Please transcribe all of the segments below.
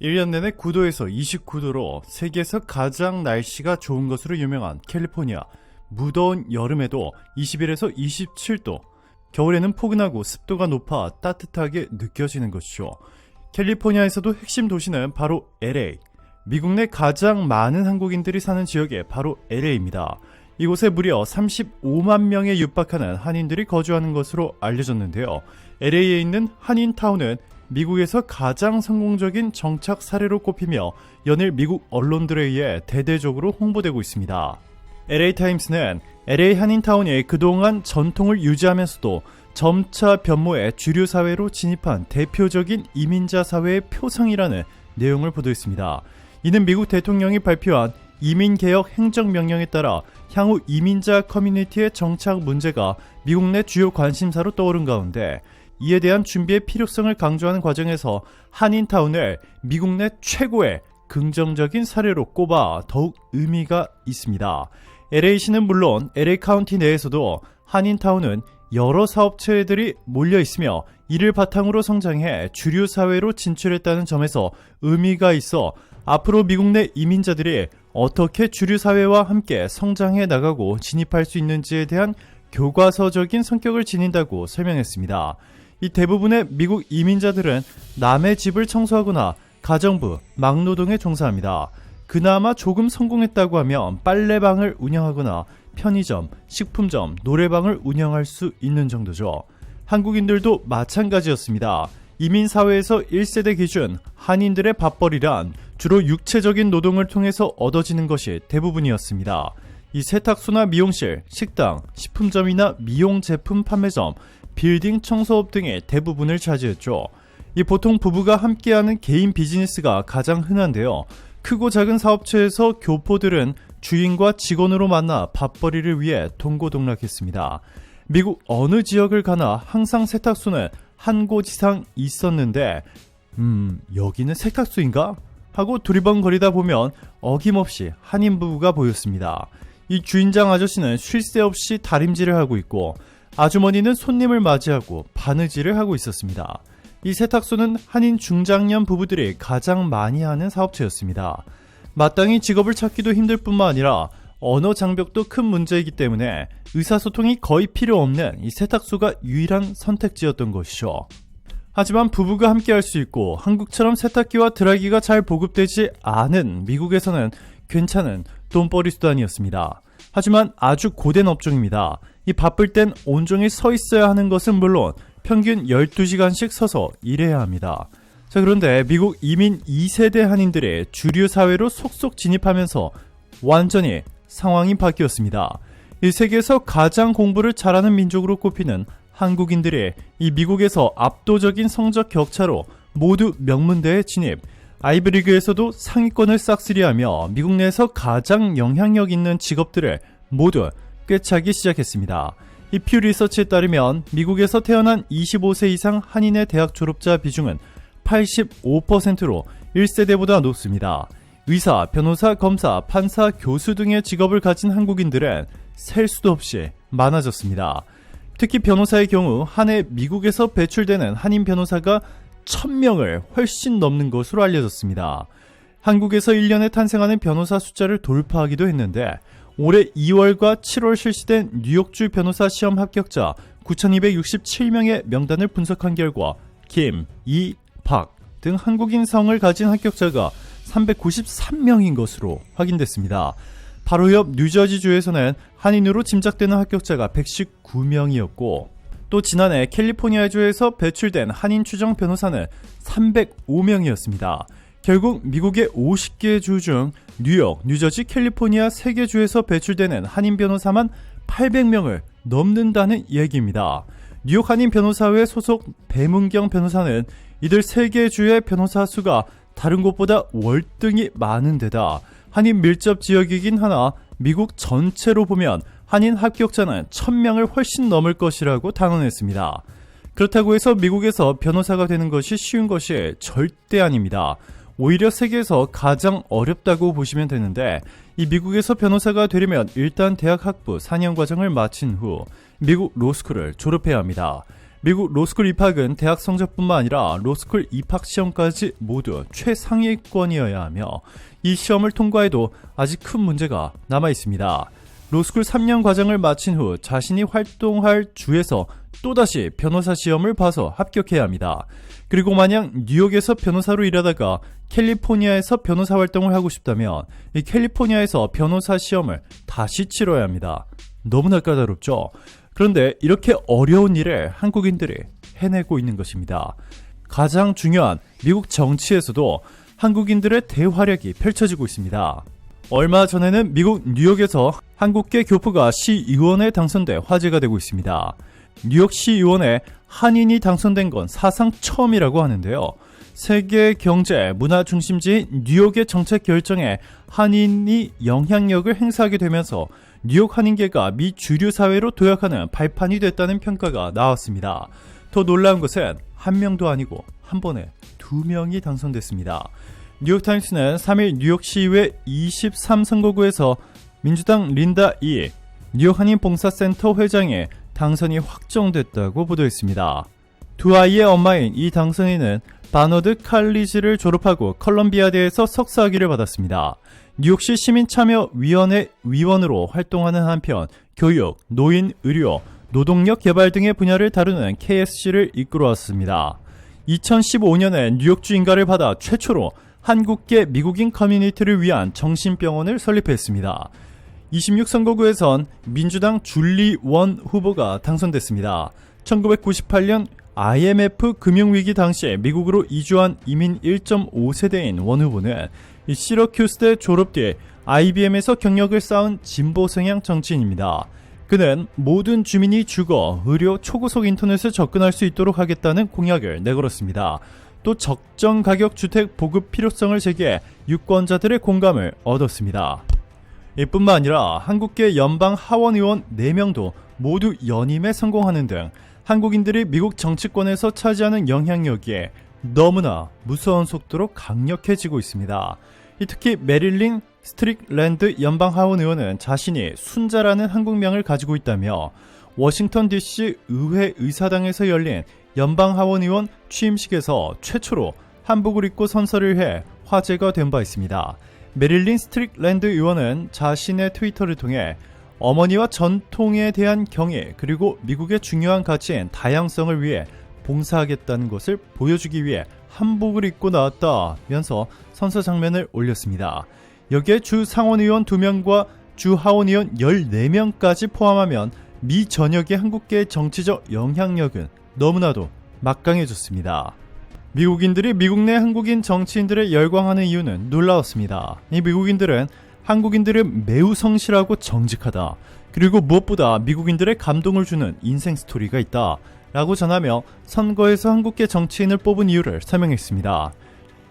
1년 내내 9도에서 29도로 세계에서 가장 날씨가 좋은 것으로 유명한 캘리포니아. 무더운 여름에도 21에서 27도, 겨울에는 포근하고 습도가 높아 따뜻하게 느껴지는 것이죠. 캘리포니아에서도 핵심 도시는 바로 LA. 미국 내 가장 많은 한국인들이 사는 지역이 바로 LA입니다. 이곳에 무려 35만 명에 육박하는 한인들이 거주하는 것으로 알려졌는데요. LA에 있는 한인타운은 미국에서 가장 성공적인 정착 사례로 꼽히며 연일 미국 언론들에 의해 대대적으로 홍보되고 있습니다. LA타임스는 LA 한인타운이 그동안 전통을 유지하면서도 점차 변모해 주류 사회로 진입한 대표적인 이민자 사회의 표상이라는 내용을 보도했습니다. 이는 미국 대통령이 발표한 이민개혁 행정명령에 따라 향후 이민자 커뮤니티의 정착 문제가 미국 내 주요 관심사로 떠오른 가운데 이에 대한 준비의 필요성을 강조하는 과정에서 한인타운을 미국 내 최고의 긍정적인 사례로 꼽아 더욱 의미가 있습니다. LA시는 물론 LA 카운티 내에서도 한인타운은 여러 사업체들이 몰려 있으며 이를 바탕으로 성장해 주류 사회로 진출했다는 점에서 의미가 있어 앞으로 미국 내 이민자들이 어떻게 주류 사회와 함께 성장해 나가고 진입할 수 있는지에 대한 교과서적인 성격을 지닌다고 설명했습니다. 이 대부분의 미국 이민자들은 남의 집을 청소하거나 가정부, 막노동에 종사합니다. 그나마 조금 성공했다고 하면 빨래방을 운영하거나 편의점, 식품점, 노래방을 운영할 수 있는 정도죠. 한국인들도 마찬가지였습니다. 이민사회에서 1세대 기준 한인들의 밥벌이란 주로 육체적인 노동을 통해서 얻어지는 것이 대부분이었습니다. 이 세탁소나 미용실, 식당, 식품점이나 미용 제품 판매점, 빌딩 청소업 등의 대부분을 차지했죠. 이 보통 부부가 함께하는 개인 비즈니스가 가장 흔한데요. 크고 작은 사업체에서 교포들은 주인과 직원으로 만나 밥벌이를 위해 동고동락했습니다. 미국 어느 지역을 가나 항상 세탁소는 한 곳 이상 있었는데 여기는 세탁소인가? 하고 두리번거리다 보면 어김없이 한인 부부가 보였습니다. 이 주인장 아저씨는 쉴 새 없이 다림질을 하고 있고 아주머니는 손님을 맞이하고 바느질을 하고 있었습니다. 이 세탁소는 한인 중장년 부부들이 가장 많이 하는 사업체였습니다. 마땅히 직업을 찾기도 힘들 뿐만 아니라 언어 장벽도 큰 문제이기 때문에 의사소통이 거의 필요 없는 이 세탁소가 유일한 선택지였던 것이죠. 하지만 부부가 함께 할 수 있고 한국처럼 세탁기와 드라이기가 잘 보급되지 않은 미국에서는 괜찮은 돈벌이 수단이었습니다. 하지만 아주 고된 업종입니다. 이 바쁠 땐 온종일 서 있어야 하는 것은 물론 평균 12시간씩 서서 일해야 합니다. 자, 그런데 미국 이민 2세대 한인들의 주류 사회로 속속 진입하면서 완전히 상황이 바뀌었습니다. 이 세계에서 가장 공부를 잘하는 민족으로 꼽히는 한국인들이 이 미국에서 압도적인 성적 격차로 모두 명문대에 진입, 아이브리그에서도 상위권을 싹쓸이하며 미국 내에서 가장 영향력 있는 직업들을 모두 꿰차기 시작했습니다. 이 퓨 리서치에 따르면 미국에서 태어난 25세 이상 한인의 대학 졸업자 비중은 85%로 1세대보다 높습니다. 의사, 변호사, 검사, 판사, 교수 등의 직업을 가진 한국인들은 셀 수도 없이 많아졌습니다. 특히 변호사의 경우 한 해 미국에서 배출되는 한인 변호사가 1000명을 훨씬 넘는 것으로 알려졌습니다. 한국에서 1년에 탄생하는 변호사 숫자를 돌파하기도 했는데 올해 2월과 7월 실시된 뉴욕주 변호사 시험 합격자 9,267명의 명단을 분석한 결과 김, 이, 박 등 한국인 성을 가진 합격자가 393명인 것으로 확인됐습니다. 바로 옆 뉴저지주에서는 한인으로 짐작되는 합격자가 119명이었고 또 지난해 캘리포니아주에서 배출된 한인 추정 변호사는 305명이었습니다. 결국 미국의 50개 주 중 뉴욕, 뉴저지, 캘리포니아 3개 주에서 배출되는 한인 변호사만 800명을 넘는다는 얘기입니다. 뉴욕 한인 변호사회 소속 배문경 변호사는 이들 3개 주의 변호사 수가 다른 곳보다 월등히 많은 데다 한인 밀접 지역이긴 하나 미국 전체로 보면 한인 합격자는 1000명을 훨씬 넘을 것이라고 단언했습니다. 그렇다고 해서 미국에서 변호사가 되는 것이 쉬운 것이 절대 아닙니다. 오히려 세계에서 가장 어렵다고 보시면 되는데 이 미국에서 변호사가 되려면 일단 대학 학부 4년 과정을 마친 후 미국 로스쿨을 졸업해야 합니다. 미국 로스쿨 입학은 대학 성적뿐만 아니라 로스쿨 입학 시험까지 모두 최상위권이어야 하며 이 시험을 통과해도 아직 큰 문제가 남아 있습니다. 로스쿨 3년 과정을 마친 후 자신이 활동할 주에서 또다시 변호사 시험을 봐서 합격해야 합니다. 그리고 만약 뉴욕에서 변호사로 일하다가 캘리포니아에서 변호사 활동을 하고 싶다면 이 캘리포니아에서 변호사 시험을 다시 치러야 합니다. 너무나 까다롭죠? 그런데 이렇게 어려운 일을 한국인들이 해내고 있는 것입니다. 가장 중요한 미국 정치에서도 한국인들의 대활약이 펼쳐지고 있습니다. 얼마 전에는 미국 뉴욕에서 한국계 교포가 시의원에 당선돼 화제가 되고 있습니다. 뉴욕 시의원에 한인이 당선된 건 사상 처음이라고 하는데요. 세계 경제, 문화 중심지인 뉴욕의 정책 결정에 한인이 영향력을 행사하게 되면서 뉴욕 한인계가 미 주류 사회로 도약하는 발판이 됐다는 평가가 나왔습니다. 더 놀라운 것은 한 명도 아니고 한 번에 2명이 당선됐습니다. 뉴욕타임스는 3일 뉴욕시의회 23선거구에서 민주당 린다 이 뉴욕 한인봉사센터 회장의 당선이 확정됐다고 보도했습니다. 두 아이의 엄마인 이 당선인은 바너드 칼리지를 졸업하고 컬럼비아대에서 석사학위를 받았습니다. 뉴욕시 시민참여위원회 위원으로 활동하는 한편 교육, 노인, 의료, 노동력 개발 등의 분야를 다루는 KSC를 이끌어왔습니다. 2015년에 뉴욕주 인가를 받아 최초로 한국계 미국인 커뮤니티를 위한 정신병원을 설립했습니다. 26선거구에선 민주당 줄리 원 후보가 당선됐습니다. 1998년 IMF 금융위기 당시에 미국으로 이주한 이민 1.5세대인 원 후보는 시러큐스대 졸업 뒤 IBM에서 경력을 쌓은 진보 성향 정치인입니다. 그는 모든 주민이 주거, 의료, 초고속 인터넷에 접근할 수 있도록 하겠다는 공약을 내걸었습니다. 또 적정 가격 주택 보급 필요성을 제기해 유권자들의 공감을 얻었습니다. 이뿐만 아니라 한국계 연방 하원 의원 4명도 모두 연임에 성공하는 등 한국인들이 미국 정치권에서 차지하는 영향력이 너무나 무서운 속도로 강력해지고 있습니다. 특히 메릴린 스트릭랜드 연방 하원 의원은 자신이 순자라는 한국명을 가지고 있다며 워싱턴 DC 의회 의사당에서 열린 연방 하원 의원 취임식에서 최초로 한복을 입고 선서를 해 화제가 된 바 있습니다. 메릴린 스트릭랜드 의원은 자신의 트위터를 통해 어머니와 전통에 대한 경애 그리고 미국의 중요한 가치인 다양성을 위해 봉사하겠다는 것을 보여주기 위해 한복을 입고 나왔다면서 선서 장면을 올렸습니다. 여기에 주 상원의원 2명과 주 하원의원 14명까지 포함하면 미 전역의 한국계의 정치적 영향력은 너무나도 막강해졌습니다. 미국인들이 미국 내 한국인 정치인들에 열광하는 이유는 놀라웠습니다. 이 미국인들은 한국인들은 매우 성실하고 정직하다. 그리고 무엇보다 미국인들의 감동을 주는 인생 스토리가 있다. 라고 전하며 선거에서 한국계 정치인을 뽑은 이유를 설명했습니다.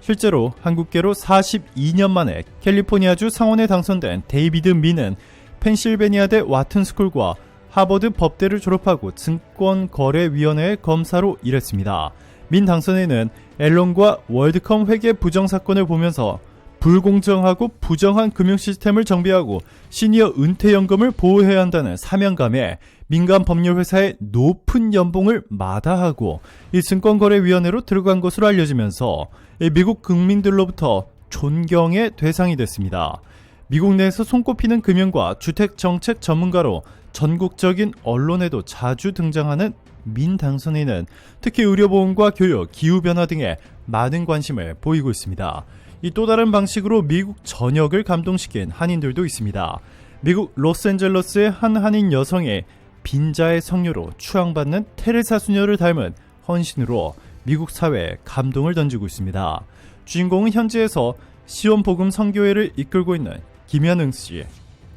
실제로 한국계로 42년 만에 캘리포니아주 상원에 당선된 데이비드 민은 펜실베니아대 와튼스쿨과 하버드 법대를 졸업하고 증권거래위원회의 검사로 일했습니다. 민 당선인은 앨런과 월드컴 회계 부정 사건을 보면서 불공정하고 부정한 금융 시스템을 정비하고 시니어 은퇴연금을 보호해야 한다는 사명감에 민간 법률 회사의 높은 연봉을 마다하고 이 증권거래위원회로 들어간 것으로 알려지면서 미국 국민들로부터 존경의 대상이 됐습니다. 미국 내에서 손꼽히는 금융과 주택정책 전문가로 전국적인 언론에도 자주 등장하는 민 당선인은 특히 의료보험과 교육, 기후변화 등에 많은 관심을 보이고 있습니다. 이 또 다른 방식으로 미국 전역을 감동시킨 한인들도 있습니다. 미국 로스앤젤러스의 한 한인 여성이 빈자의 성녀로 추앙받는 테레사 수녀를 닮은 헌신으로 미국 사회에 감동을 던지고 있습니다. 주인공은 현지에서 시온복음 선교회를 이끌고 있는 김현응 씨.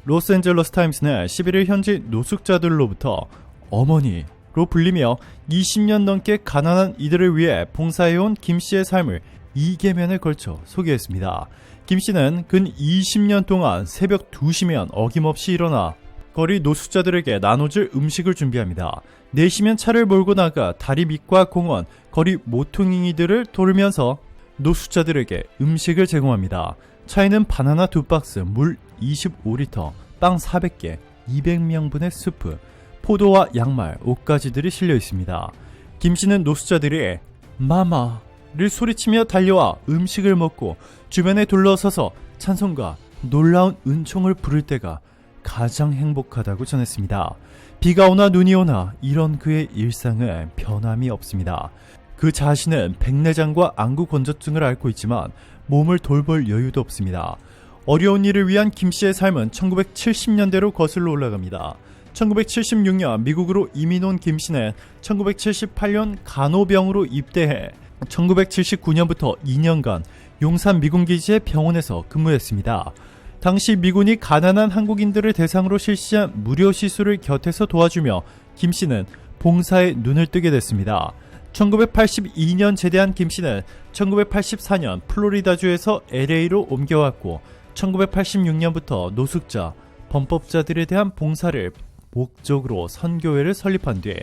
로스앤젤러스 타임스는 11일 현지 노숙자들로부터 어머니로 불리며 20년 넘게 가난한 이들을 위해 봉사해온 김 씨의 삶을 2개면에 걸쳐 소개했습니다. 김 씨는 근 20년 동안 새벽 2시면 어김없이 일어나 거리 노숙자들에게 나눠줄 음식을 준비합니다. 4시면 차를 몰고 나가 다리 밑과 공원, 거리 모퉁이들을 돌면서 노숙자들에게 음식을 제공합니다. 차에는 바나나 2박스, 물 25리터, 빵 400개, 200명분의 스프, 포도와 양말, 옷가지들이 실려 있습니다. 김 씨는 노숙자들이 마마를 소리치며 달려와 음식을 먹고 주변에 둘러서서 찬송과 놀라운 은총을 부를 때가 가장 행복하다고 전했습니다. 비가 오나 눈이 오나 이런 그의 일상은 변함이 없습니다. 그 자신은 백내장과 안구 건조증을 앓고 있지만 몸을 돌볼 여유도 없습니다. 어려운 일을 위한 김 씨의 삶은 1970년대로 거슬러 올라갑니다. 1976년 미국으로 이민 온 김 씨는 1978년 간호병으로 입대해 1979년부터 2년간 용산 미군기지의 병원에서 근무했습니다. 당시 미군이 가난한 한국인들을 대상으로 실시한 무료 시술을 곁에서 도와주며 김 씨는 봉사에 눈을 뜨게 됐습니다. 1982년 제대한 김 씨는 1984년 플로리다주에서 LA로 옮겨왔고 1986년부터 노숙자, 범법자들에 대한 봉사를 목적으로 선교회를 설립한 뒤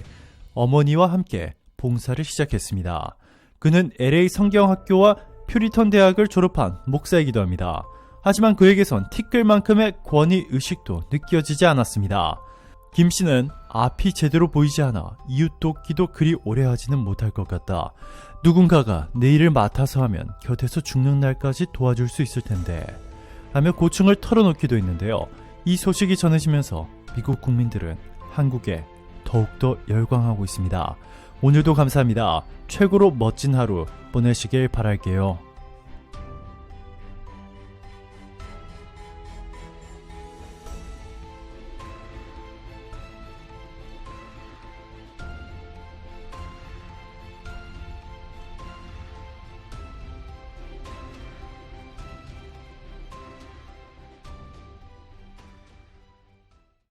어머니와 함께 봉사를 시작했습니다. 그는 LA 성경학교와 퓨리턴 대학을 졸업한 목사이기도 합니다. 하지만 그에게선 티끌만큼의 권위의식도 느껴지지 않았습니다. 김 씨는 앞이 제대로 보이지 않아 이웃 돕기도 그리 오래 하지는 못할 것 같다. 누군가가 내 일을 맡아서 하면 곁에서 죽는 날까지 도와줄 수 있을 텐데 하며 고충을 털어놓기도 했는데요. 이 소식이 전해지면서 미국 국민들은 한국에 더욱더 열광하고 있습니다. 오늘도 감사합니다. 최고로 멋진 하루 보내시길 바랄게요.